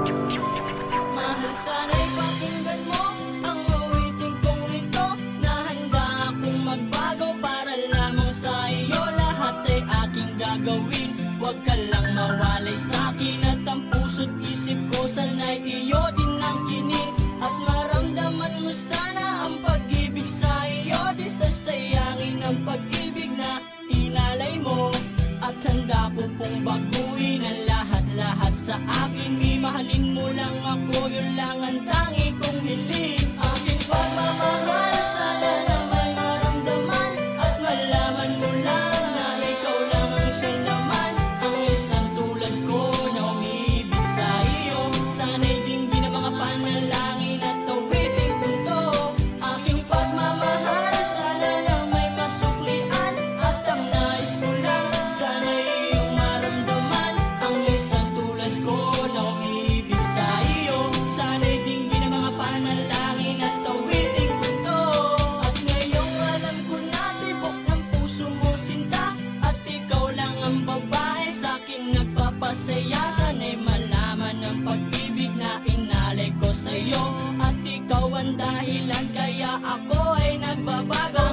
Mahal, sana'y pakinggan mo ang awitin kong ito, na handa akong magbago para lamang sa iyo. Lahat ay aking gagawin, huwag ka lang mawalay sa'kin. At ang puso't isip ko sana'y iyo din ang kinig, at maramdaman mo sana ang pag-ibig sa iyo. Di sasayangin ang pag-ibig na inalay mo, at handa ko pong baguhin ang lahat-lahat sa akin. Mahalin mo lang ako, yun lang ang tangi kong hiling. Aking pagmamahal, sana na may maramdaman, at malaman mo lang na ikaw lang ang siyang laman. Ang isang tulad ko na umiibig sa iyo, sana'y dinggin ang mga panalangin at awiting punto. Aking pagmamahal, sana na may masuklian, at ang nais ko lang, sana'y iyong maramdaman. Ang isang tulad ko na umiibig sa iyo, sana'y dinggin ang mga panalangin at awiting punto. At ngayong alam ko na tibok ng puso mo sinta, at ikaw lang ang babae sa'kin nagpapasaya. Sana'y malaman ang pag-ibig na inalay ko sa'yo, at ikaw ang dahilan kaya ako ay nagbabago.